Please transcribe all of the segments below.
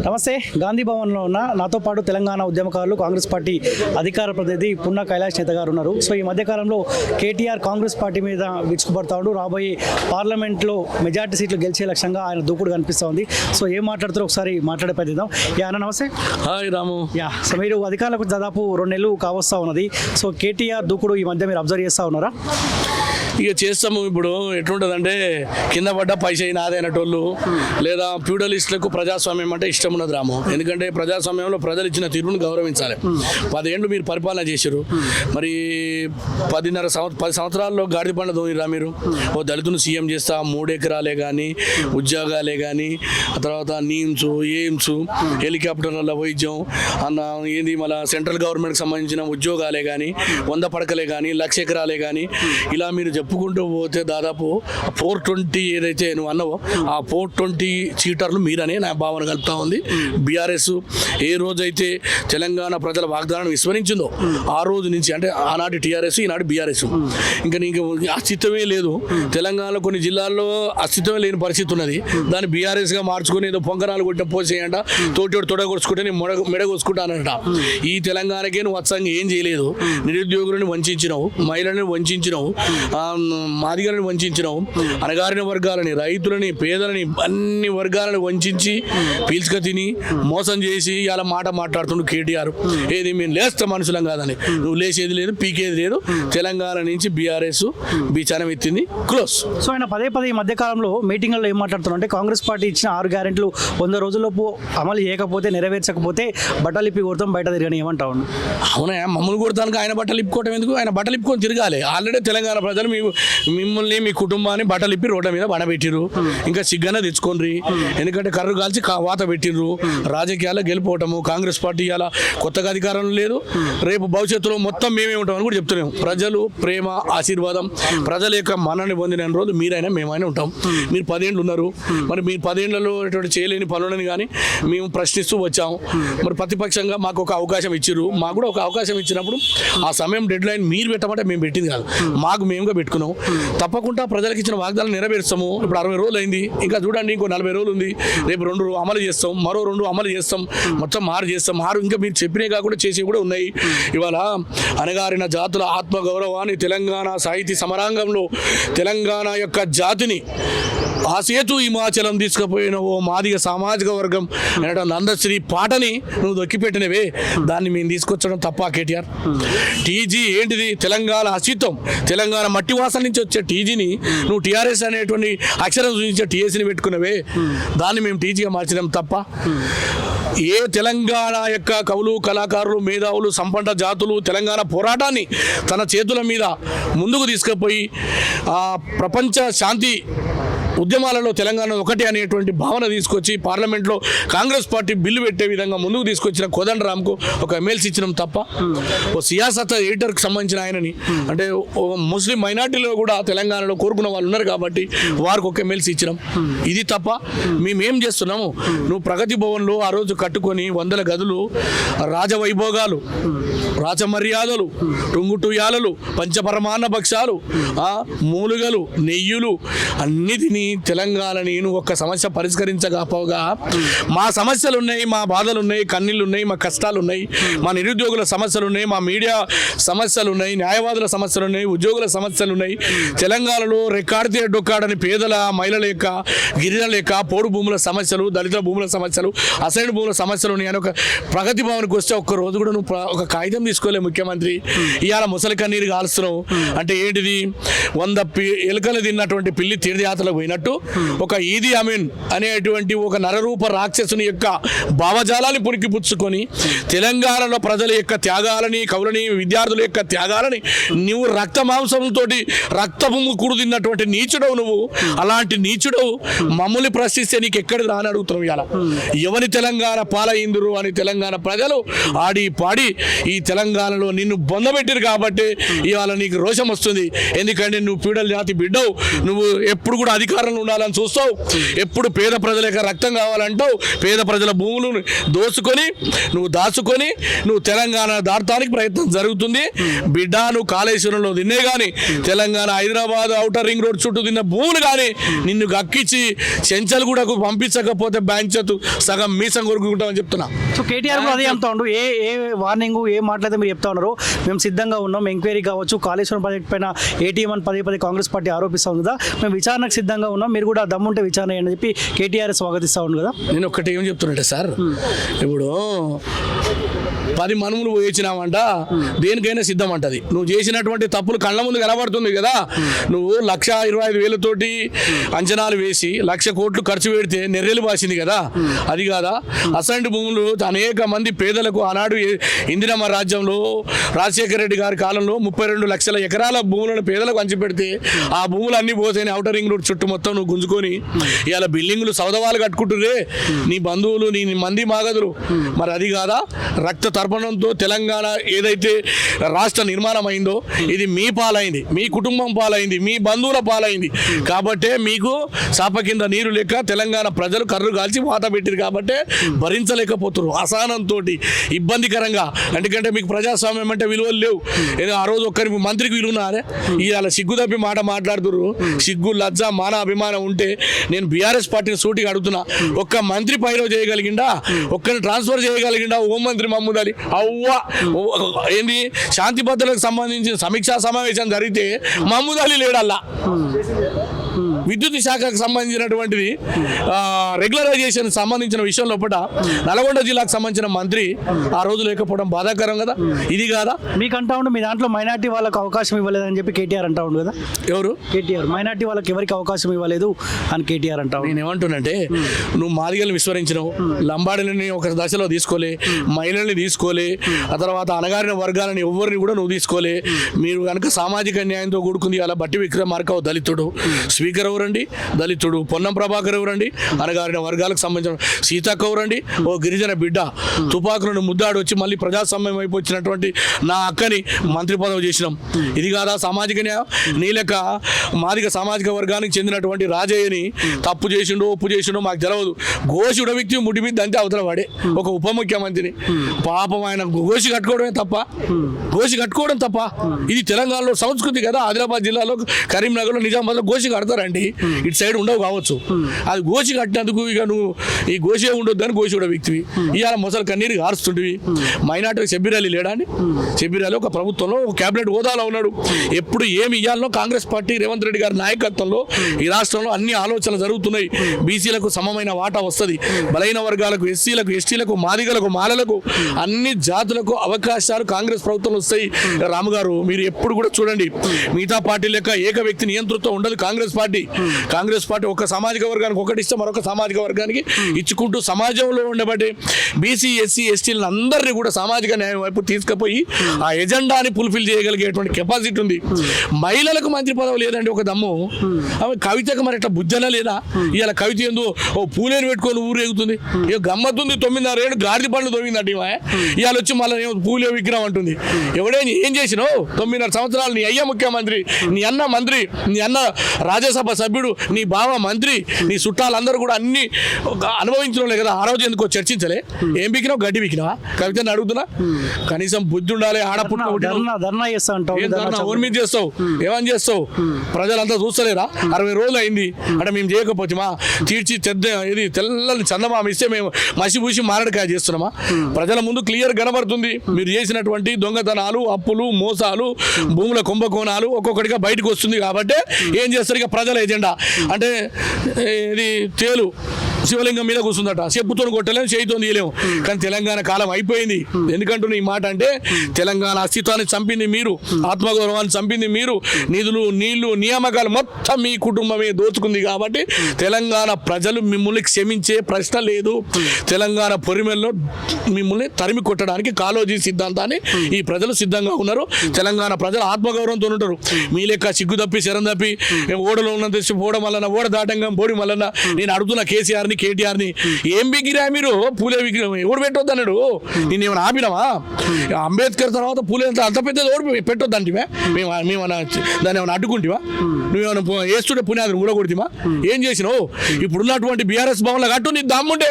నమస్తే. గాంధీ భవన్లో ఉన్న నాతో పాటు తెలంగాణ ఉద్యమకారులు కాంగ్రెస్ పార్టీ అధికార ప్రతినిధి పున్నా కైలాష్ నేత గారు ఉన్నారు. సో ఈ మధ్యకాలంలో కేటీఆర్ కాంగ్రెస్ పార్టీ మీద విరుచుకుపడతాడు. రాబోయే పార్లమెంట్లో మెజార్టీ సీట్లు గెలిచే లక్ష్యంగా ఆయన దూకుడు కనిపిస్తోంది. సో ఏం మాట్లాడుతారో ఒకసారి మాట్లాడే ప్రయత్నిద్దాం. అన్న నమస్తే. హాయ్ రాము. సో మీరు అధికారులకు దాదాపు 2 నెలలు కావస్తా ఉన్నది. సో కేటీఆర్ దూకుడు ఈ మధ్య మీరు అబ్జర్వ్ చేస్తూ ఉన్నారా? ఇక చేస్తాము. ఇప్పుడు ఎట్లుంటుందంటే కింద పడ్డ పైసా నాదే అనేటోళ్ళు లేదా ఫ్యూడలిస్టులకు ప్రజాస్వామ్యం అంటే ఇష్టం ఉన్నది రాము. ఎందుకంటే ప్రజాస్వామ్యంలో ప్రజలు ఇచ్చిన తీర్పును గౌరవించాలి. 10 ఏళ్ళు మీరు పరిపాలన చేశారు. మరి 10 సంవత్సరాల్లో గాడిద పండ్ల దోనిరా మీరు. ఓ దళితును సీఎం చేస్తా 3 ఎకరాలే కానీ ఉద్యోగాలే కానీ ఆ తర్వాత నీమ్స్ ఎయిమ్స్ హెలికాప్టర్ల వైద్యం అన్న ఏంది మళ్ళీ సెంట్రల్ గవర్నమెంట్కి సంబంధించిన ఉద్యోగాలే కానీ 100 పడకలే కానీ 1,00,000 ఎకరాలే కానీ ఇలా మీరు చెప్పుకుంటూ పోతే దాదాపు 420 ఏదైతే నువ్వు అన్నావో ఆ 420 చీటర్లు మీరనే నా భావన కలుపుతా ఉంది. బీఆర్ఎస్ ఏ రోజైతే తెలంగాణ ప్రజల వాగ్దానాన్ని విస్మరించిందో ఆ రోజు నుంచి అంటే ఆనాటి టీఆర్ఎస్ ఈనాటి బీఆర్ఎస్ ఇంకా నీకు అస్తిత్వమే లేదు. తెలంగాణలో కొన్ని జిల్లాల్లో అస్తిత్వమే లేని పరిస్థితి ఉన్నది. దాన్ని బీఆర్ఎస్గా మార్చుకొని ఏదో పొంగనాలు కొట్టిన పోసేయంట తోటి తొడగొడుచుకుంటే నేను మెడగొచ్చుకుంటానంట. ఈ తెలంగాణకే నువ్వు వచ్చంగా ఏం చేయలేదు. నిరుద్యోగులను వంచినావు, మహిళలను వంచినావు, మాదిగలను వంచినావు, అణగారిన వర్గాలని రైతులని పేదలని అన్ని వర్గాలను వంచి పీల్చుక తిని మోసం చేసి ఇలా మాట మాట్లాడుతుండు కేటీఆర్. ఏది మేము లేస్తాం మనుషులం కాదని. నువ్వు లేచేది లేదు, పీకేది లేదు. తెలంగాణ నుంచి బీఆర్ఎస్ బీచారం ఎత్తింది, క్లోజ్. సో ఆయన పదే ఈ మధ్యకాలంలో మీటింగ్లలో ఏం మాట్లాడుతున్నారు అంటే కాంగ్రెస్ పార్టీ ఇచ్చిన 6 గ్యారెంట్లు 100 రోజుల్లోపు అమలు చేయకపోతే నెరవేర్చకపోతే బట్టలు ఇప్పి కొడతాం బయట తిరగని ఏమంటావు? అవునా, మమ్మల్ని కొడతానికి ఆయన బట్టలు ఇప్పుకోవటం ఎందుకు? ఆయన బట్టలు ఇప్పుకొని తిరగాలి. ఆల్రెడీ తెలంగాణ ప్రజలు మిమ్మల్ని మీ కుటుంబాన్ని బట్టలు ఇప్పి రోడ్ల మీద బడబెట్టిర్రు. ఇంకా సిగ్గన తెచ్చుకోండి. ఎందుకంటే కర్రు కాల్చి వాత పెట్టిర్రు. రాజకీయాల్లో గెలిపోవటము. కాంగ్రెస్ పార్టీ ఇలా కొత్తగా అధికారం లేదు. రేపు భవిష్యత్తులో మొత్తం మేమే ఉంటామని కూడా చెప్తున్నాము. ప్రజలు ప్రేమ ఆశీర్వాదం ప్రజల యొక్క మన్నని పొందిన రోజు మీరైనా మేమైనా ఉంటాం. మీరు 10 ఏళ్ళు ఉన్నారు. మరి మీరు 10 ఏళ్లలో చేయలేని పనులని కానీ మేము ప్రశ్నిస్తూ వచ్చాము. మరి ప్రతిపక్షంగా మాకు ఒక అవకాశం ఇచ్చిర్రు. మాకు కూడా ఒక అవకాశం ఇచ్చినప్పుడు ఆ సమయం డెడ్ లైన్ మీరు పెట్టమంటే మేము పెట్టింది కాదు, మాకు మేముగా పెట్టుకున్నాం. తప్పకుండా ప్రజలకు ఇచ్చిన వాగ్దానాలు నెరవేరుస్తాము. ఇప్పుడు 60 రోజులు అయింది. ఇంకా చూడండి ఇంకో 40 రోజులు ఉంది. రేపు 2 అమలు చేస్తాం, మరో 2 అమలు చేస్తాం, మొత్తం 6 చేస్తాం. 6 ఇంకా మీరు చెప్పినే కాకుండా చేసి కూడా ఉన్నాయి. ఇవాళ అణగారిన జాతుల ఆత్మగౌరవాన్ని తెలంగాణ సాహితీ సమరాంగంలో తెలంగాణ యొక్క జాతిని ఆ సేతు హిమాచలం తీసుకుపోయిన ఓ మాదిగ సామాజిక వర్గం అనేట నందశ్రీ పాటని నువ్వు దొక్కిపెట్టినవే. దాన్ని మేము తీసుకొచ్చడం తప్ప కేటీఆర్? టీజీ ఏంటిది? తెలంగాణ అస్తిత్వం, తెలంగాణ మట్టి వాసన నుంచి వచ్చే టీజీని నువ్వు టీఆర్ఎస్ అనేటువంటి అక్షరం చూపించే టీఎస్ని పెట్టుకున్నవే. దాన్ని మేము టీజీగా మార్చడం తప్ప? ఏ తెలంగాణ యొక్క కవులు కళాకారులు మేధావులు సంపన్న జాతులు తెలంగాణ పోరాటాన్ని తన చేతుల మీద ముందుకు తీసుకుపోయి ఆ ప్రపంచ శాంతి ఉద్యమాలలో తెలంగాణ ఒకటి అనేటువంటి భావన తీసుకొచ్చి పార్లమెంట్లో కాంగ్రెస్ పార్టీ బిల్లు పెట్టే విధంగా ముందుకు తీసుకొచ్చిన కోదండరామ్కు ఒక ఎమ్మెల్సీ ఇచ్చినాం తప్ప ఓ సియాసత్ ఎడిటర్కి సంబంధించిన ఆయనని అంటే ముస్లిం మైనార్టీలో కూడా తెలంగాణలో కోరుకున్న వాళ్ళు ఉన్నారు కాబట్టి వారికి ఒక ఎమ్మెల్సీ ఇచ్చినాం. ఇది తప్ప మేమేం చేస్తున్నాము? నువ్వు ప్రగతి భవన్లో ఆ రోజు కట్టుకొని 100 గదులు, రాజవైభోగాలు, రాజమర్యాదలు, టుంగుటుయాలలు, పంచపరమాన్న భక్షాలు, మూలుగలు, నెయ్యులు అన్ని తిని తెలంగాణని నువ్వు ఒక్క సమస్య పరిష్కరించకపోగా మా సమస్యలు ఉన్నాయి, మా బాధలు ఉన్నాయి, కన్నీళ్ళు ఉన్నాయి, మా కష్టాలు ఉన్నాయి, మా నిరుద్యోగుల సమస్యలు ఉన్నాయి, మా మీడియా సమస్యలు ఉన్నాయి, న్యాయవాదుల సమస్యలు ఉన్నాయి, ఉద్యోగుల సమస్యలు ఉన్నాయి. తెలంగాణలో రెక్కాడితే డొక్కాడని పేదల మహిళల యొక్క గిరిజనుల యొక్క పోడు భూముల సమస్యలు, దళిత భూముల సమస్యలు, అసైన్ భూముల సమస్యలు ఉన్నాయి అని ఒక ప్రగతి భవన్కి వస్తే ఒక్క రోజు కూడా నువ్వు ఒక కాగితం తీసుకోలే ముఖ్యమంత్రి. ఇవాళ ముసలి కన్నీరు కాలుస్తున్నావు అంటే ఏంటిది? 100 ఎలుకలు తిన్నటువంటి పిల్లి తీర్థయాత్రలకు పోయినట్టు ఒక ఈదీ అమీన్ అనేటువంటి ఒక నరరూప రాక్షసుని యొక్క భావజాలాన్ని పుణికిపుచ్చుకొని తెలంగాణలో ప్రజల యొక్క త్యాగాలని, కవులని, విద్యార్థుల యొక్క త్యాగాలని నువ్వు రక్త మాంసంతో రక్తపు ముక్కుడు తిన్నటువంటి నీచుడవు నువ్వు. అలాంటి నీచుడవు మమ్మల్ని ప్రశ్నిస్తే నీకు ఎక్కడికి రాని అడుగుతున్నావు. ఇలా ఎవరి తెలంగాణ పాలయిందురు అని తెలంగాణ ప్రజలు ఆడి పాడి ఈ తెలంగాణ తెలంగాణలో నిన్ను బొందబెట్టిరు కాబట్టి ఇవాళ నీకు రోషం వస్తుంది. ఎందుకంటే నువ్వు పీడల జాతి బిడ్డవు, నువ్వు ఎప్పుడు కూడా అధికారంలో ఉండాలని చూస్తావు, ఎప్పుడు పేద ప్రజల యొక్క రక్తం కావాలంటావు, పేద ప్రజల భూములను దోచుకొని నువ్వు దాచుకొని నువ్వు తెలంగాణ దాటానికి ప్రయత్నం జరుగుతుంది. బిడ్డ నువ్వు కాళేశ్వరంలో తిన్నే కానీ Telangana Hyderabad outer ring road చుట్టూ తిన్న భూములు కానీ నిన్ను గక్కించి చెంచల్ కూడా పంపించకపోతే బ్యాంక్ చేతు సగం మీసం కొరుకుంటామని చెప్తున్నా. సో కేటీఆర్ కూడా అదే చెప్తా ఉండు, ఏ వార్నింగ్ ఏ మాటలైతే మీరు చెప్తా ఉన్నారు, మేము సిద్ధంగా ఉన్నాం, ఎంక్వైరీ కావచ్చు, కాళేశ్వరం ప్రాజెక్ట్ పైన ఏటీఎం అని పదే కాంగ్రెస్ పార్టీ ఆరోపిస్తూ ఉంది కదా, మేము విచారణకు సిద్ధంగా ఉన్నాం, మీరు కూడా దమ్ముంటే విచారణ అని చెప్పి కేటీఆర్ స్వాగతిస్తూ ఉంది కదా. నేను ఒక్కటి ఏం చెప్తున్నట్టే సార్, ఇప్పుడు 10 మనుములు వేయించినామంట దేనికైనా సిద్ధం అంటది. నువ్వు చేసినటువంటి తప్పులు కళ్ళ ముందు కనబడుతుంది కదా. నువ్వు 1,25,000 అంచనాలు వేసి 1,00,000 కోట్లు ఖర్చు పెడితే నెర్రెలు బాసింది కదా, అది కాదా? అసంటి భూములు అనేక మంది పేదలకు ఆనాడు ఇందిరమ్మ రాజ్యంలో రాజశేఖర రెడ్డి గారి కాలంలో 32 లక్షల ఎకరాల భూములను పేదలకు పంచిపెడితే ఆ భూములు అన్ని పోతాయి ఔటర్ రింగ్ రోడ్ చుట్టూ మొత్తం నువ్వు గుంజుకొని ఇవాళ బిల్డింగులు సౌదవాళ్ళు కట్టుకుంటురే నీ బంధువులు నీ మంది మాగదులు. మరి అది కాదా? రక్త తర్పణంతో తెలంగాణ ఏదైతే రాష్ట్ర నిర్మాణం అయిందో ఇది మీ పాలైంది, మీ కుటుంబం పాలైంది, మీ బంధువుల పాలైంది. కాబట్టే మీకు చాప కింద నీరు లెక్క తెలంగాణ ప్రజలు కర్రు కాల్చి వాత పెట్టిరు కాబట్టి భరించలేకపోతున్నారు అసహనంతో ఇబ్బందికరంగా. ఎందుకంటే మీకు ప్రజాస్వామ్యం అంటే విలువలు లేవు. ఆ రోజు ఒక్కరికి మంత్రికి విలువనారే ఇవాళ సిగ్గు తప్పి మాట మాట్లాడుతున్నారు. సిగ్గు లజ్జ మాన అభిమానం ఉంటే నేను బీఆర్ఎస్ పార్టీని సూటిగా అడుగుతున్నా, ఒక్క మంత్రి పైరవ చేయగలిగిండా, ఒక్కరిని ట్రాన్స్ఫర్ చేయగలిగిండా హోంమంత్రి మహమూద్ అలీ? అవ్వ ఏంది శాంతి భద్రతలకు సంబంధించిన సమీక్షా సమావేశం జరిగితే మహమూద్ అలీ లేడల్లా. విద్యుత్ శాఖకు సంబంధించినటువంటిది రెగ్యులరైజేషన్ సంబంధించిన విషయం లోపల నల్గొండ జిల్లాకు సంబంధించిన మంత్రి ఆ రోజు లేకపోవడం బాధాకరం కదా. ఇది కాదా? మీకు అంటా ఉండు మీ దాంట్లో మైనార్టీ వాళ్ళకి అవకాశం ఇవ్వలేదని చెప్పి కేటీఆర్ అంటా ఉండు కదా. ఎవరు? కేటీఆర్ మైనార్టీ వాళ్ళకి ఎవరికి అవకాశం ఇవ్వలేదు అని కేటీఆర్ అంటా. నేను ఏమంటున్నంటే నువ్వు మాదిగల్ని విస్మరించినావు, లంబాడీలని ఒక దశలో తీసుకోలే, మహిళల్ని తీసుకోలే, ఆ తర్వాత అణగారిన వర్గాలని ఎవరిని కూడా నువ్వు తీసుకోలే. మీరు కనుక సామాజిక న్యాయంతో కూడుకుంది అలా బట్టి విక్రమార్క దళితుడు, స్పీకర్ ఎవరండి దళితుడు, పొన్నం ప్రభాకర్ ఎవరండి అణగారిన వర్గాలకు సంబంధించిన, సీతక్క ఎవరండి ఓ గిరిజన బిడ్డ, తుపాకులను ముద్దాడు వచ్చి మళ్ళీ ప్రజాస్వామ్యం వైపు వచ్చినటువంటి నా అక్కని మంత్రి పదవి చేసినాం. ఇది కాదా సామాజిక న్యాయం? నీ లెక్క మాదిగ సామాజిక వర్గానికి చెందినటువంటి రాజయ్యని తప్పు చేసిండో ఒప్పు చేసిండో మాకు తెలియదు. గోషి వ్యక్తి ముడి మీద అంతే అవతల వాడే ఒక ఉప ముఖ్యమంత్రిని. పాపం ఆయన గోషి కట్టుకోవడమే తప్ప, గోషి కట్టుకోవడం తప్ప. ఇది తెలంగాణలో సంస్కృతి కదా. ఆదిలాబాద్ జిల్లాలో కరీంనగర్లో నిజామాబాద్లో గోషి కడతారండి, ఇటు సైడ్ ఉండవు కావచ్చు. అది గోషి కట్టినందుకు ఇక నువ్వు ఈ గోషే ఉండొద్దు అని గోషి కూడా వ్యక్తివి. ఇవాళ మొసలు కన్నీరు గారుస్తుంటివి. మైనార్టీ షబ్బీర్ అలీ లేడా అండి? షబ్బీర్ అలీ ఒక ప్రభుత్వంలో ఒక క్యాబినెట్ హోదాలో ఉన్నాడు. ఎప్పుడు ఏమి ఇవ్వాలనో కాంగ్రెస్ పార్టీ రేవంత్ రెడ్డి గారి నాయకత్వంలో ఈ రాష్ట్రంలో అన్ని ఆలోచనలు జరుగుతున్నాయి. బీసీలకు సమమైన వాటా వస్తుంది, బలైన వర్గాలకు, ఎస్సీలకు, ఎస్టీలకు, మాదిగలకు, మాలలకు, అన్ని జాతులకు అవకాశాలు కాంగ్రెస్ ప్రభుత్వంలో వస్తాయి. రాము గారు మీరు ఎప్పుడు కూడా చూడండి, మిగతా పార్టీ లెక్క ఏక వ్యక్తి నియంతృత్వం ఉండదు కాంగ్రెస్ పార్టీ. కాంగ్రెస్ పార్టీ ఒక సామాజిక వర్గానికి ఒకటి ఇస్తే మరొక సామాజిక వర్గానికి ఇచ్చుకుంటూ సమాజంలో ఉండబట్టి బీసీ, ఎస్సీ, ఎస్టీలను అందరినీ కూడా సామాజిక న్యాయం వైపు తీసుకుపోయి ఆ ఎజెండాని ఫుల్ఫిల్ చేయగలిగేటువంటి కెపాసిటీ ఉంది. మహిళలకు మంత్రి పదవి లేదండి ఒక దమ్ము. ఆమె కవితకు మరి ఇట్లా బుజ్జన లేదా? ఇవాళ కవిత ఏందో ఓ పూలేని పెట్టుకొని ఊరేగుతుంది. ఇక గమ్మత్తుంది, 9.5 ఏళ్ళు గాడిద పండ్లు తొమ్మిందంటే ఇవాళ వచ్చి మళ్ళీ పూలే విగ్రహం అంటుంది. ఎవడైనా ఏం చేసినావు? 9.5 సంవత్సరాలు నీ అయ్య ముఖ్యమంత్రి, నీ అన్న మంత్రి, నీ అన్న రాజ్యసభ సభ్యుడు, నీ బావ మంత్రి, నీ చుట్టాలందరూ కూడా అన్ని అనుభవించడం కదా. ఆ రోజు ఎందుకో చర్చించలే? ఏం బికినావు? గడ్డి బికినావా? కవితని అడుగుతున్నా, కనీసం బుద్ధి ఉండాలి. ఆడపుట్టిన ఓన్ మీద చేస్తావు, ఏమని చేస్తావు? ప్రజలంతా చూస్తలేరా? 60 రోజులు అయింది అంటే మేము చేయకపోతే మా తీర్చి ఇది తెల్లని చందమామ ఇస్తే మేము మసిపూసి మారడికాయ చేస్తున్నామా? ప్రజల ముందు క్లియర్ కనబడుతుంది మీరు చేసినటువంటి దొంగతనాలు, అప్పులు, మోసాలు, భూముల కుంభకోణాలు ఒక్కొక్కటిగా బయటకు వస్తుంది. కాబట్టి ఏం చేస్తారు ఇక ప్రజల ఎజెండా అంటే ఇది తేలు శివలింగం మీద కూర్చుందట, చెప్పుతో కొట్టలేము, చేయితో తీయలేము. కానీ తెలంగాణ కాలం అయిపోయింది. ఎందుకంటున్నా ఈ మాట అంటే తెలంగాణ అస్తిత్వాన్ని చంపింది మీరు, ఆత్మగౌరవాన్ని చంపింది మీరు, నిధులు, నీళ్లు, నియామకాలు మొత్తం మీ కుటుంబమే దోచుకుంది. కాబట్టి తెలంగాణ ప్రజలు మిమ్మల్ని క్షమించే ప్రశ్న లేదు. తెలంగాణ పొరిమెల్లో మిమ్మల్ని తరిమి కొట్టడానికి కాళోజీ సిద్ధాంతాన్ని ఈ ప్రజలు సిద్ధంగా ఉన్నారు. తెలంగాణ ప్రజలు ఆత్మగౌరవంతో ఉంటారు. మీ లెక్క సిగ్గు తప్పి శరం తప్పి ఓడలో ఉన్నంత పోవడం వలన, ఓడ దాటంగా పోవడం వలన నేను అడుగుతున్న కేసీఆర్ పట్టుకొని కేటీఆర్ని ఏం బిగిరా మీరు పూలే విగ్రహం ఎవడు పెట్టొద్దు అన్నాడు. నేను ఏమైనా ఆపినావా? అంబేద్కర్ తర్వాత పూలే అంత పెద్దది ఎవడు పెట్టొద్దు అంటే మేము దాన్ని ఏమైనా అడ్డుకుంటావా? నువ్వేమైనా వేస్తుంటే పునాదిని ఊడగొడితివా? ఏం చేసినావు? ఇప్పుడున్నటువంటి బీఆర్ఎస్ భవన్లో కట్టు, నీ దమ్ముంటే,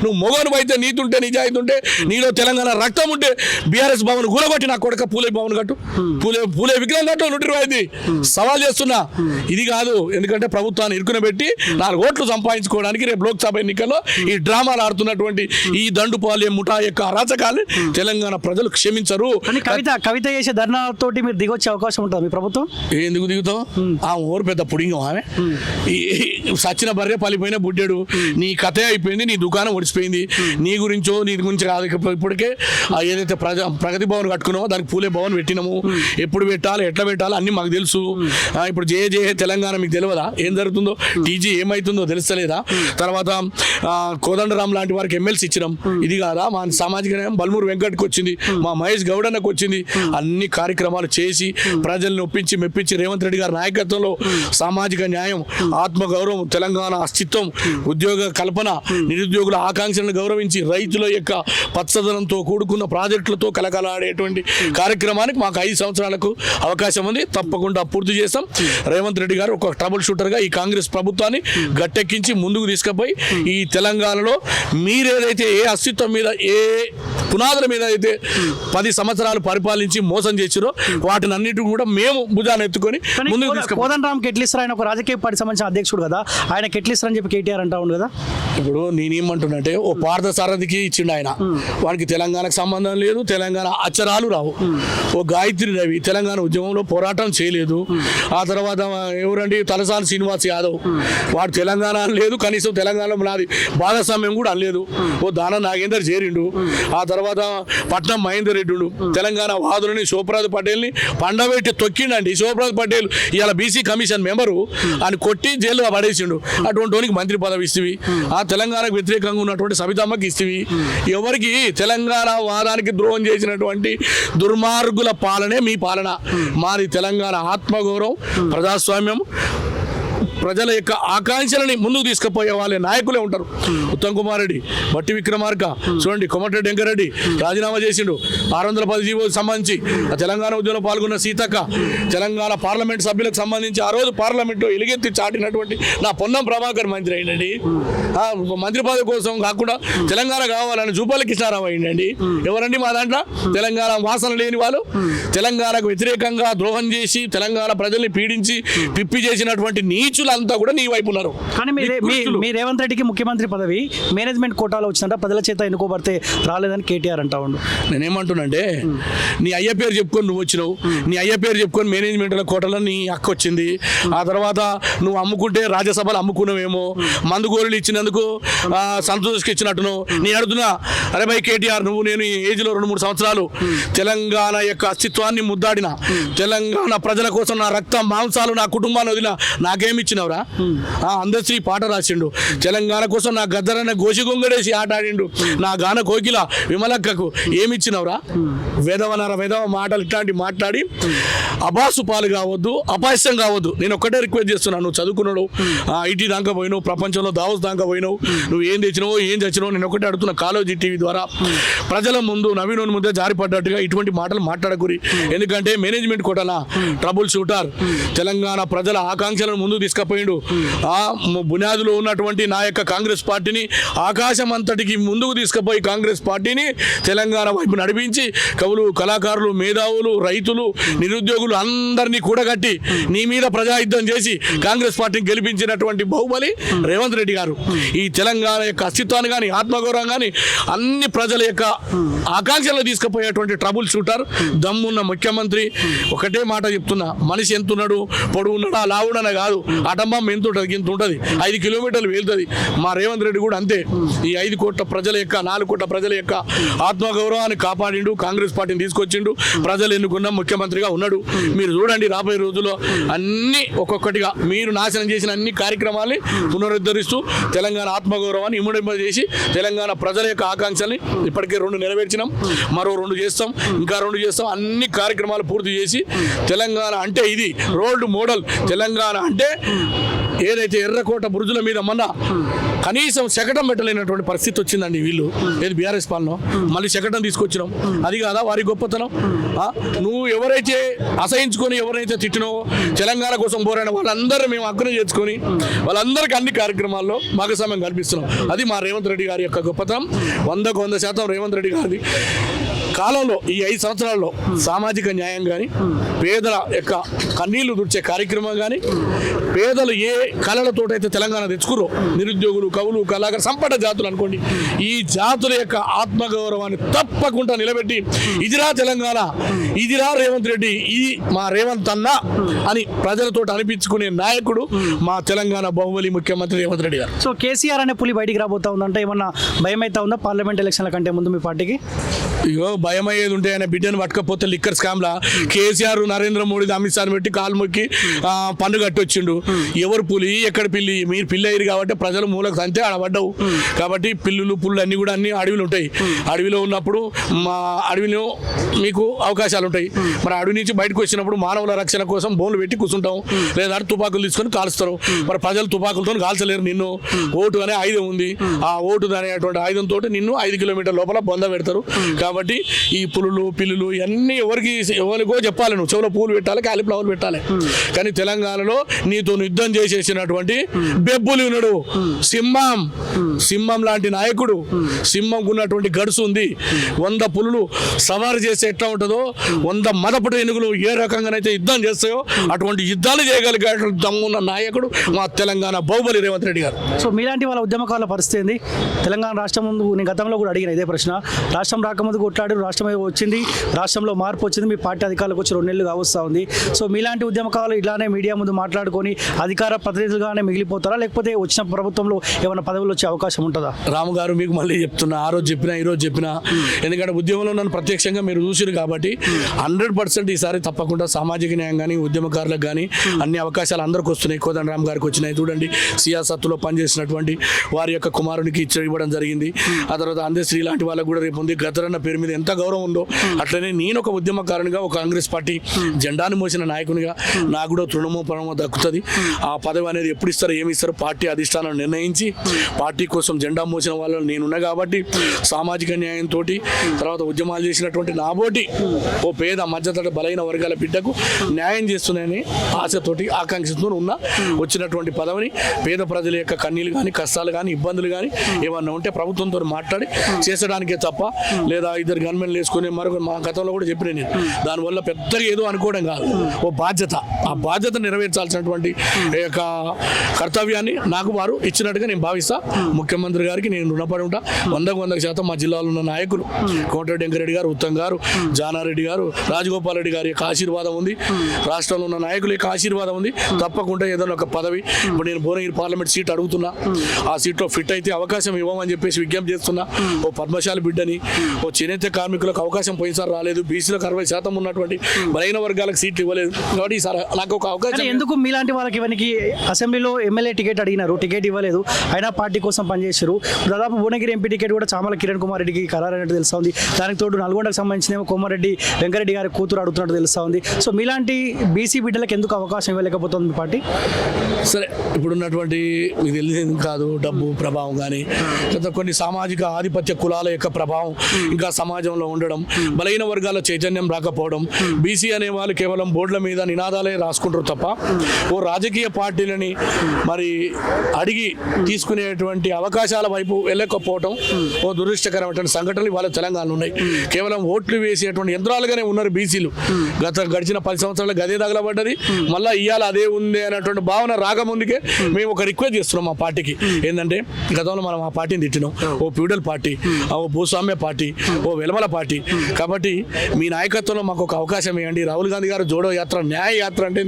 నువ్వు మొగను అయితే, నీతి ఉంటే, నిజాయితీ ఉంటే, నీలో తెలంగాణ రక్తం ఉంటే బీఆర్ఎస్ భవన్ కూలగొట్టి నా కొడుక పూలే భవన్ కట్టు, పూలే విగ్రహం కట్టు. 125 సవాల్ చేస్తున్నా. ఇది కాదు, ఎందుకంటే ప్రభుత్వాన్ని ఇరుకున పెట్టి 4 ఓట్లు సంపాదించుకోవడానికి రేపు లోక్సభ ఎన్నికల్లో ఈ డ్రామాలు ఆడుతున్నటువంటి ఈ దండుపాలెం ముఠా యొక్క అరాచకాలు తెలంగాణ ప్రజలు క్షమించరు. కవిత చేసే ధర్నాతోటి మీరు దిగొచ్చే అవకాశం ఉంటుంది మీ ప్రభుత్వం? ఎందుకు దిగుతాం? ఆ ఊరు పెద్ద పుడింగం ఆమె. సచిన బర్రె పలిపోయిన బుడ్డాడు. నీ కథే అయిపోయింది, నీ దుకాణం ఒడిచిపోయింది. నీ గురించో నీ గురించి కాదు. ఇప్పటికే ఏదైతే ప్రగతి భవన్ కట్టుకున్నామో దానికి పూలే భవన్ పెట్టినాము. ఎప్పుడు పెట్టాలి, ఎట్లా పెట్టాలి అన్ని మాకు తెలుసు. ఇప్పుడు జే తెలంగాణ మీకు తెలియదా? ఏం జరుగుతుందో, టీజీ ఏమవుతుందో తెలుస్తలేదా? తర్వాత కోదండరాం లాంటి వారికి ఎమ్మెల్సీ ఇచ్చినాం. ఇది కాదా? మా సామాజిక న్యాయం బల్మూరు వెంకట్కి వచ్చింది, మా మహేష్ గౌడన్నకు వచ్చింది. అన్ని కార్యక్రమాలు చేసి ప్రజల్ని ఒప్పించి మెప్పించి రేవంత్ రెడ్డి గారి నాయకత్వంలో సామాజిక న్యాయం, ఆత్మగౌరవం, తెలంగాణ అస్తిత్వం, ఉద్యోగ కల్పన, నిరుద్యోగుల ఆకాంక్షలను గౌరవించి రైతుల యొక్క పచ్చదనంతో కూడుకున్న ప్రాజెక్టులతో కలకలాడేటువంటి కార్యక్రమానికి మాకు 5 సంవత్సరాలకు అవకాశం ఉంది. తప్పకుండా పూర్తి చేస్తాం. రేవంత్ రెడ్డి గారు ఒక ట్రబుల్ షూటర్గా ఈ కాంగ్రెస్ ప్రభుత్వాన్ని గట్టెక్కించి ముందుకు తీసుకుపోయి ఈ తెలంగాణలో మీరేదైతే ఏ అస్తిత్వం మీద, ఏ పునాదుల మీద అయితే 10 సంవత్సరాలు పరిపాలించి మోసం చేసిరో వాటిని అన్నిటి కూడా మేము భుజాన్ని ఎత్తుకొని ముందుకు తీసుకు. కోదండరాం కెట్లిస్తారు, ఆయన ఒక రాజకీయ పార్టీ సంబంధించిన అధ్యక్షుడు కదా, ఆయన కెట్లిస్తారు అని చెప్పి కేటీఆర్ అంటా ఉండు కదా. ఇప్పుడు నేనేమంటున్నంటే ఓ పార్థ సారథికి ఇచ్చిండు ఆయన, వానికి తెలంగాణకు సంబంధం లేదు, తెలంగాణ అక్షరాలు రావు. ఓ గాయత్రి రవి తెలంగాణ ఉద్యమంలో పోరాటం చేయలేదు. ఆ తర్వాత ఎవరండి తలసాని శ్రీనివాస్ యాదవ్, వాడు తెలంగాణ లేదు, కనీసం తెలంగాణలో నాది భాగస్వామ్యం కూడా అనలేదు. ఓ దాన నాగేందర్ చేరిండు. ఆ తర్వాత పట్నం మహేందర్ రెడ్డి తెలంగాణ వాదులని శివప్రసాద్ పటేల్ని పండబెట్టి తొక్కిండండి. శివప్రసాద్ పటేల్ ఇవాళ బీసీ కమిషన్ మెంబరు, అని కొట్టి జైల్లో పడేసిండు. అటువంటి వానికి మంత్రి పదవి ఇస్తేవి. ఆ తెలంగాణకు వ్యతిరేకంగా ఉన్నటువంటి సబితమ్మకి ఇస్తేవి. ఎవరికి తెలంగాణ వాదానికి ద్రోహం చేసినటువంటి దుర్మార్గుల పాలనే మీ పాలన. మాది తెలంగాణ ఆత్మగౌరవం, ప్రజాస్వామ్యం, ప్రజల యొక్క ఆకాంక్షలని ముందుకు తీసుకుపోయే వాళ్ళే నాయకులే ఉంటారు. ఉత్తమ్ కుమార్ రెడ్డి, బట్టి విక్రమార్క చూడండి, కోమటిరెడ్డి వెంకరెడ్డి రాజీనామా చేసిండు. 610 జీవోకి సంబంధించి తెలంగాణ ఉద్యమంలో పాల్గొన్న సీతక్క, తెలంగాణ పార్లమెంట్ సభ్యులకు సంబంధించి ఆ రోజు పార్లమెంట్లో ఎలుగెత్తి చాటినటువంటి నా పొన్నం ప్రభాకర్ మంత్రి అయిందండి. మంత్రి పదవి కోసం కాకుండా తెలంగాణ కావాలని జూపల్లి కృష్ణారావు అయిందండి. ఎవరండి మా దాంట్లో తెలంగాణ వాసన లేని వాళ్ళు? తెలంగాణకు వ్యతిరేకంగా ద్రోహం చేసి తెలంగాణ ప్రజల్ని పీడించి పిప్పి చేసినటువంటి నీచులు అంతా కూడా నీ వైపు ఉన్నారు. కానీ మీ రేవంత్ రెడ్డికి ముఖ్యమంత్రి పదవి మేనేజ్మెంట్ కోటాలో వచ్చిందంట, ప్రజల చేత ఎన్నుకోబడితే రాలేదని కేటీఆర్ అంటా ఉండు. నేనేమంటున్నానంటే, నీ అయ్య పేరు చెప్పుకొని నువ్వు వచ్చినావు, నీ అయ్య పేరు చెప్పుకొని మేనేజ్మెంట్ కోటాలో నీ హక్కు వచ్చింది. ఆ తర్వాత నువ్వు అమ్ముకుంటే రాజ్యసభలు అమ్ముకున్నావేమో, మందు గోళీలు ఇచ్చినందుకు సంతోష్కి ఇచ్చినట్టును. నేను అడుగుతున్నా, అరే భయ్ కేటీఆర్, నువ్వు నేను ఈ ఏజ్లో 2-3 సంవత్సరాలు తెలంగాణ యొక్క అస్తిత్వాన్ని ముద్దాడిన, తెలంగాణ ప్రజల కోసం నా రక్తం మాంసాలు నా కుటుంబాన్ని వదిలిన, నాకేమి ఇచ్చినవరా? అందశ్రీ పాట రాసిండు. తెలంగాణ కోసం నా గద్దరన్న గోషిగొంగడేసి ఆట ఆడిండు. నా గాన కోకిల విమలక్కకు ఏమిచ్చినవరా? వేదవ మాటలు ఇట్లాంటి మాట్లాడి అబాసు పాలు కావద్దు, అపాస్యం కావద్దు. నేను ఒక్కటే రిక్వెస్ట్ చేస్తున్నాను, నువ్వు చదువుకున్నాడు, ఐటీ దాకా పోయినావు, ప్రపంచంలో దావోస్ దాకా పోయినావు, నువ్వు ఏం తెచ్చినావో ఏం చచ్చినావో నేను ఒకటే అడుగుతున్నా, కాలోజీ టీవీ ద్వారా ప్రజల ముందు నవీన్ ముందే జారిపడ్డట్టుగా ఇటువంటి మాటలు మాట్లాడకూరి. ఎందుకంటే మేనేజ్మెంట్ కోటలా ట్రబుల్ షూటర్ తెలంగాణ ప్రజల ఆకాంక్షలను ముందుకు తీసుకుపోయిండు. ఆ బునాదిలో ఉన్నటువంటి నా యొక్క కాంగ్రెస్ పార్టీని ఆకాశం అంతటికి ముందుకు తీసుకుపోయి కాంగ్రెస్ పార్టీని తెలంగాణ వైపు నడిపించి కవులు, కళాకారులు, మేధావులు, రైతులు, నిరుద్యోగులు అందరినీ కూడగట్టి నీ మీద ప్రజాయుద్ధం చేసి కాంగ్రెస్ పార్టీని గెలిపించినటువంటి బాహుబలి రేవంత్ రెడ్డి గారు. ఈ తెలంగాణ యొక్క అస్తిత్వాన్ని కానీ ఆత్మగౌరవం కానీ అన్ని ప్రజల యొక్క ఆకాంక్షలు తీసుకుపోయేటువంటి ట్రబుల్ షూటర్ దమ్మున్న ముఖ్యమంత్రి. ఒకటే మాట చెప్తున్నా, మనిషి ఎంతున్నాడు, పొడుగు ఉన్నాడా, లావుడన కాదు, అటంబం ఎంత ఉంటుంది, ఇంత ఉంటుంది, 5 కిలోమీటర్లు వెళ్తుంది. మా రేవంత్ రెడ్డి కూడా అంతే. ఈ 5 కోట్ల ప్రజల యొక్క 4 కోట్ల ప్రజల యొక్క ఆత్మగౌరవాన్ని కాపాడిండు, కాంగ్రెస్ పార్టీని తీసుకొచ్చిండు, ప్రజలు ఎన్నుకున్న ముఖ్యమంత్రిగా ఉన్నాడు. మీరు చూడండి, రాబోయే రోజుల్లో అన్ని ఒక్కొక్కటిగా మీరు నాశనం చేసిన అన్ని కార్యక్రమాల్ని పునరుద్ధరిస్తూ తెలంగాణ ఆత్మగౌరవాన్ని ఇముడింప చేసి తెలంగాణ ప్రజల యొక్క ఆకాంక్షల్ని ఇప్పటికే 2 నెరవేర్చినాం, మరో 2 చేస్తాం, ఇంకా 2 చేస్తాం. అన్ని కార్యక్రమాలు పూర్తి చేసి తెలంగాణ అంటే ఇది రోల్డ్ మోడల్. తెలంగాణ అంటే ఏదైతే ఎర్రకోట బురుజుల మీద మొన్న కనీసం శకటం పెట్టలేనటువంటి పరిస్థితి వచ్చిందండి వీళ్ళు ఏది బీఆర్ఎస్ పాలన మళ్ళీ శకటం తీసుకొచ్చినాం అది కాదా వారి గొప్పతనం నువ్వు ఎవరైతే అసహించుకొని ఎవరైతే తిట్టినావో తెలంగాణ కోసం పోరాడిన వాళ్ళందరూ మేము అగ్రం చేసుకొని వాళ్ళందరికీ అన్ని కార్యక్రమాల్లో భాగస్వామ్యం కల్పిస్తున్నాం అది మా రేవంత్ రెడ్డి గారి యొక్క గొప్పతనం 100% రేవంత్ రెడ్డి గారిది కాలంలో ఈ 5 సంవత్సరాల్లో సామాజిక న్యాయం కానీ పేదల యొక్క కన్నీళ్లు దుర్చే కార్యక్రమం కానీ పేదలు ఏ కళలతోటైతే తెలంగాణ తెచ్చుకురో నిరుద్యోగులు కవులు కళాకారు సంపద జాతులు అనుకోండి ఈ జాతుల యొక్క ఆత్మగౌరవాన్ని తప్పకుండా నిలబెట్టి ఇదిరా తెలంగాణ ఇదిరా రేవంత్ రెడ్డి ఇది మా రేవంత్ అన్న అని ప్రజలతో అనిపించుకునే నాయకుడు మా తెలంగాణ బాహుబలి ముఖ్యమంత్రి రేవంత్ రెడ్డి గారు. సో కేసీఆర్ అనే పులి బయటికి రాబోతా ఉందంటే ఏమన్నా భయం అయితే ఉందా పార్లమెంట్ ఎలక్షన్ల కంటే ముందు మీ పార్టీకి? ఇగో భయం అయ్యేది ఉంటే ఆయన బిడ్డను పట్టుకపోతే లిక్కర్ స్కామ్లా కేసీఆర్ నరేంద్ర మోడీ అమిత్ షాని పెట్టి కాలు మొక్కి పన్ను కట్టొచ్చిండు. ఎవరు పులి ఎక్కడ పిల్లి మీరు పిల్లి అయ్యారు కాబట్టి ప్రజలు మూలకు సంతే ఆడబడ్డవు కాబట్టి పిల్లులు పుల్లు అన్ని కూడా అన్ని అడవిలు ఉంటాయి. అడవిలో ఉన్నప్పుడు మా అడవిలో మీకు అవకాశాలు ఉంటాయి. మరి అడవి నుంచి బయటకు వచ్చినప్పుడు మానవుల రక్షణ కోసం బోన్లు పెట్టి కూర్చుంటాం లేదా తుపాకులు తీసుకొని కాలుస్తారు. మరి ప్రజలు తుపాకులతో కాల్చలేరు నిన్ను. ఓటు అనే ఆయుధం ఉంది. ఆ ఓటు అనేటువంటి ఆయుధంతో నిన్ను 5 కిలోమీటర్ల లోపల బొంద పెడతారు. కాబట్టి ఈ పులులు పిల్లులు ఇవన్నీ ఎవరికో చెప్పాలి. నువ్వు చెవులో పూలు పెట్టాలి కాలిఫ్లవర్లు పెట్టాలి. కానీ తెలంగాణలో నీతో యుద్ధం చేసేసినటువంటి బెబ్బులు ఉన్నాడు సింహం లాంటి నాయకుడు. సింహంకు ఉన్నటువంటి గడుసు ఉంది. 100 పులులు సవారు చేస్తే ఎట్లా ఉంటుందో 100 మదపటి ఏనుగులు ఏ రకంగానైతే యుద్ధం చేస్తాయో అటువంటి యుద్ధాలు చేయగలిగే దమ్మున్న నాయకుడు మా తెలంగాణ బాహుబలి రేవంత్ రెడ్డి గారు. సో మీలాంటి వాళ్ళ ఉద్యమకారుల పరిస్థితి ఏంది? తెలంగాణ రాష్ట్రం ముందు నేను గతంలో కూడా అడిగిన ఇదే ప్రశ్న. రాష్ట్రం రాకముందు కొట్లాడారు, రాష్ట్రం వచ్చింది, రాష్ట్రంలో మార్పు వచ్చింది, మీ పార్టీ అధికారులకు వచ్చి 2 నెలలు కావస్తూ ఉంది. సో మీలాంటి ఉద్యమకారులు ఇలానే మీడియా ముందు మాట్లాడుకొని అధికార ప్రతినిధులుగానే మిగిలిపోతారా లేకపోతే వచ్చిన ప్రభుత్వంలో ఏమైనా పదవులు వచ్చే అవకాశం ఉంటుందా? రాము గారు మీకు మళ్ళీ చెప్తున్నా, ఆ రోజు చెప్పినా ఈరోజు చెప్పినా, ఎందుకంటే ఉద్యమంలో నన్ను ప్రత్యక్షంగా మీరు చూసిరు కాబట్టి 100% ఈసారి తప్పకుండా సామాజిక న్యాయం కానీ ఉద్యమకారులకు కానీ అన్ని అవకాశాలు అందరికి వస్తున్నాయి. కోదండరామ్ గారికి వచ్చినాయి. చూడండి సియాసత్తులో పనిచేసినటువంటి వారి యొక్క కుమారునికి ఇవ్వడం జరిగింది. ఆ తర్వాత అందశ్రీ లాంటి వాళ్ళకు కూడా రేపు ఉంది. గద్దరన్న పేరు మీద ఎంత గౌరవం ఉందో అట్లనే నేను ఒక ఉద్యమకారునిగా ఒక కాంగ్రెస్ పార్టీ జెండాను మోసిన నాయకునిగా నాకు కూడా తృణమో దక్కుతుంది. ఆ పదవి అనేది ఎప్పుడు ఇస్తారో ఏమి ఇస్తారో పార్టీ అధిష్టానం నిర్ణయించి పార్టీ కోసం జెండా మోసిన వాళ్ళు నేనున్నా కాబట్టి సామాజిక న్యాయంతో తర్వాత ఉద్యమాలు చేసినటువంటి నాబోటి ఓ పేద మధ్యతర బలైన వర్గాల బిడ్డకు న్యాయం చేస్తున్నాయని ఆశతోటి ఆకాంక్షతో ఉన్న వచ్చినటువంటి పదవిని పేద ప్రజల యొక్క కన్నీళ్ళు కానీ కష్టాలు కానీ ఇబ్బందులు కానీ ఏమన్నా ఉంటే ప్రభుత్వంతో మాట్లాడి చేసడానికే తప్ప లేదా ఇద్దరు గన్మెన్లు వేసుకుని మరొక మా గతంలో కూడా చెప్పిన నేను దానివల్ల పెద్దగా ఏదో అనుకోవడం కాదు. ఓ బాధ్యత, ఆ బాధ్యత నెరవేర్చాల్సినటువంటి యొక్క కర్తవ్యాన్ని నాకు వారు ఇచ్చినట్టుగా నేను భావిస్తా. ముఖ్యమంత్రి గారికి నేను రుణపడి ఉంటా. 100% మా జిల్లాలో ఉన్న నాయకులు కోమటిరెడ్డి వెంకరెడ్డి గారు, ఉత్తమ్ గారు, జానారెడ్డి గారు, రాజగోపాల్ రెడ్డి గారి యొక్క ఆశీర్వాదం ఉంది. రాష్ట్రంలో ఉన్న నాయకుల యొక్క ఆశీర్వాదం ఉంది. తప్పకుండా ఏదైనా ఒక పదవి ఇప్పుడు నేను భువనగిరి పార్లమెంట్ సీట్ అడుగుతున్నా. ఆ సీట్లో ఫిట్ అయితే అవకాశం ఇవ్వమని చెప్పేసి విజ్ఞప్తి చేస్తున్నా. ఓ పద్మశాలి బిడ్డని, ఓ చేనేత కార్మికులకు అవకాశం పోయినసారి రాలేదు. బీసీలకు 60% ఉన్నటువంటి బలైన వర్గాలకు సీట్లు ఇవ్వలేదు. కాబట్టి ఈసారి నాకు ఒక అవకాశం. ఎందుకు మీలాంటి వాళ్ళకి ఇవన్నీ అసెంబ్లీలో ఎమ్మెల్యే టికెట్ అడిగినారు, టికెట్ ఇవ్వలేదు, అయినా పార్టీ కోసం పనిచేశారు. దాదాపు భువనగిరి ఎంపీ టికెట్ కూడా చామల కిరణ్ కుమార్ రెడ్డికి ఖరారైనట్టు తెలుస్తూ ఉంది. దానికి తోడు నల్గొండకు సంబంధించిన కోమారెడ్డి వెంకరెడ్డి గారి కూతురు అడుగుతున్నట్టు తెలుస్తూ ఉంది. సో మీలాంటి బీసీ బిడ్డలకు ఎందుకు అవకాశం ఇవ్వలేకపోతుంది మీ పార్టీ? సరే, ఇప్పుడున్నటువంటి మీకు తెలిసింది కాదు డబ్బు ప్రభావం కానీ లేదా కొన్ని సామాజిక ఆధిపత్య కులాల యొక్క ప్రభావం ఇంకా సమాజంలో ఉండడం, బలైన వర్గాల చైతన్యం రాకపోవడం, బీసీ అనే వాళ్ళు కేవలం బోర్డుల మీద నినాదాలే రాసుకుంటారు తప్ప ఓ రాజకీయ పార్టీలని మరి అడిగి తీసుకునేటువంటి అవకాశాల వైపు వెళ్ళకపోవడం ఓ దురదృష్టకరమైనటువంటి సంఘటనలు ఇవాళ తెలంగాణలో ఉన్నాయి. కేవలం ఓట్లు వేసేటువంటి యంత్రాలుగానే ఉన్నారు బీసీలు. గడిచిన 10 సంవత్సరాలు గదే తగలబడ్డది, మళ్ళీ ఇవాళ అదే ఉంది అనేటువంటి భావన రాకముందుకే మేము ఒక రిక్వెస్ట్ చేస్తున్నాం మా పార్టీకి. ఏంటంటే గతంలో మనం ఆ పార్టీని తిట్టినాం. ఓ ఫ్యూడల్ పార్టీ, ఓ భూస్వామ్య పార్టీ, ఓ వెలమల పార్టీ. కాబట్టి మీ నాయకత్వంలో మాకు ఒక అవకాశం ఇవ్వండి. రాహుల్ గాంధీ గారు జోడో యాత్ర న్యాయ యాత్ర అంటే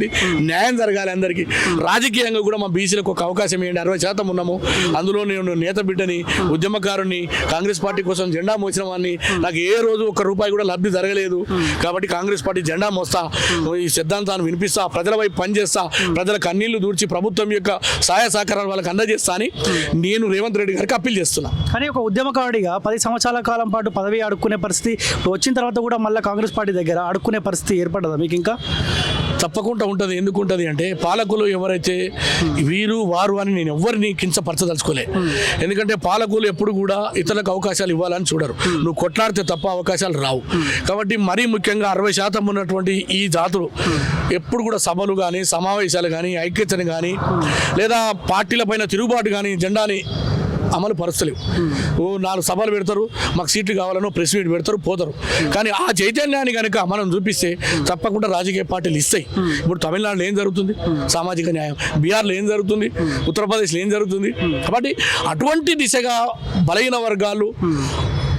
న్యాయం జరగాలి అందరికీ. రాజకీయంగా కూడా మా బీసీలకు ఒక అవకాశం ఇవ్వండి. 60% ఉన్నాము. అందులో నేను నేత బిడ్డని, ఉద్యమకారుని, కాంగ్రెస్ పార్టీ కోసం జెండా మోసిన వాడిని. నాకు ఏ రోజు ₹1 కూడా లబ్ధి జరగలేదు. కాబట్టి కాంగ్రెస్ పార్టీ జెండా మోస్తా, ఈ సిద్ధాంతాన్ని వినిపిస్తా, ప్రజల వైపు పనిచేస్తా, ప్రజల కన్నీళ్లు దూర్చి ప్రభుత్వం యొక్క సహాయ సహకారాలు వాళ్ళకి అందజేస్తా అని నేను రేవంత్ రెడ్డి గారికి అప్పీల్ చేస్తున్నా. కానీ ఒక ఉద్యమకారుడిగా 10 సంవత్సరాల కాలం పాటు పదవి అడుక్కునే పరిస్థితి వచ్చిన తర్వాత కూడా మళ్ళీ కాంగ్రెస్ పార్టీ దగ్గర అడుక్కునే పరిస్థితి ఏర్పడదా మీకు? ఇంకా తప్పకుండా ఉంటుంది. ఎందుకు ఉంటుంది అంటే పాలకులు ఎవరైతే వీరు వారు అని నేను ఎవరిని కించపరచదలుచుకోలే. ఎందుకంటే పాలకులు ఎప్పుడు కూడా ఇతరులకు అవకాశాలు ఇవ్వాలని చూడరు. నువ్వు కొట్లాడితే తప్ప అవకాశాలు రావు. కాబట్టి మరీ ముఖ్యంగా 60% ఉన్నటువంటి ఈ జాతులు ఎప్పుడు కూడా సభలు కానీ సమావేశాలు కానీ ఐక్యతను కానీ లేదా పార్టీల పైన తిరుగుబాటు కానీ జెండాని అమలు పరుస్తలేవు. 4 సభలు పెడతారు, మాకు సీట్లు కావాలనో ప్రెస్ మీట్ పెడతారు, పోతారు. కానీ ఆ చైతన్యాన్ని కనుక మనం చూపిస్తే తప్పకుండా రాజకీయ పార్టీలు ఇస్తాయి. ఇప్పుడు తమిళనాడులో ఏం జరుగుతుంది, సామాజిక న్యాయం, బీహార్లో ఏం జరుగుతుంది, ఉత్తరప్రదేశ్లో ఏం జరుగుతుంది. కాబట్టి అటువంటి దిశగా బలహీన వర్గాలు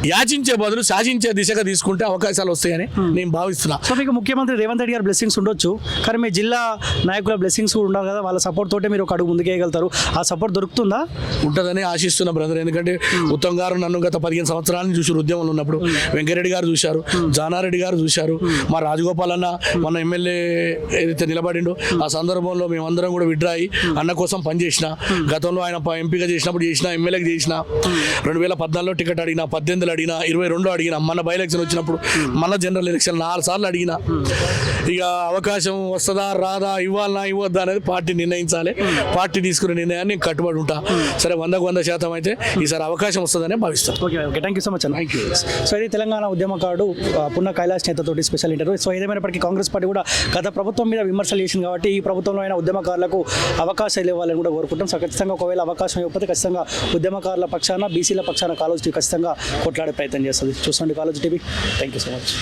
యాచించే బదులు శాసించే దిశగా తీసుకుంటే అవకాశాలు వస్తాయని నేను భావిస్తున్నా. సో మీకు ముఖ్యమంత్రి రేవంత్ రెడ్డి గారు బ్లెస్సింగ్స్ ఉండొచ్చు, కానీ మీ జిల్లా నాయకుల బ్లెస్సింగ్స్ కూడా ఉండాలి కదా. వాళ్ళ సపోర్ట్ తోటే మీరు ఒక అడుగు ముందుకేయగలుగుతారు. ఆ సపోర్ట్ దొరుకుతుందా? ఉంటుందని ఆశిస్తున్నా బ్రదర్. ఎందుకంటే ఉత్తమ్ గారు నన్ను గత 15 సంవత్సరాల నుంచి చూసారు. ఉద్యమంలో ఉన్నప్పుడు వెంకరెడ్డి గారు చూశారు, జానారెడ్డి గారు చూశారు, మా రాజగోపాల్ అన్న మన ఎమ్మెల్యే ఏదైతే నిలబడిండో ఆ సందర్భంలో మేమందరం కూడా విడ్రా అయ్యి అన్న కోసం పనిచేసిన. గతంలో ఆయన ఎంపీగా చేసినప్పుడు చేసిన, ఎమ్మెల్యేకి చేసిన, 2014లో టికెట్ అడిగిన, 18 అడిగిన, 22 అడిగిన, మన బై ఎలక్షన్ వచ్చినప్పుడు మన జనరల్ ఎలక్షన్ 4 సార్లు అడిగిన. ఇక అవకాశం వస్తుందా రాదా, ఇవ్వాలనా ఇవ్వద్దా అనేది పార్టీ నిర్ణయించాలి. పార్టీ తీసుకునే నిర్ణయాన్ని కట్టుబడి ఉంటా. సరే 100% అయితే ఈసారి అవకాశం వస్తుందని భావిస్తాను. Okay okay, thank you so much అన్న. Thank you. సో ఇది తెలంగాణ ఉద్యమకారుడు పున్న కైలాష్ నేతతోటి స్పెషల్ ఇంటర్వ్యూ. సో ఏదేమైనప్పటికీ కాంగ్రెస్ పార్టీ కూడా గత ప్రభుత్వం మీద విమర్శలు చేసింది కాబట్టి ఈ ప్రభుత్వంలో అయినా ఉద్యమకారులకు అవకాశాలు ఇవ్వాలని కూడా కోరుకుంటాం. సో ఖచ్చితంగా ఒకవేళ అవకాశం ఇవ్వకపోతే ఖచ్చితంగా ఉద్యమకారుల పక్షాన, బీసీల పక్షాన కాలేజ్ ఖచ్చితంగా కొట్లాడే ప్రయత్నం చేస్తుంది. చూసుకోండి college TV. Thank you so much.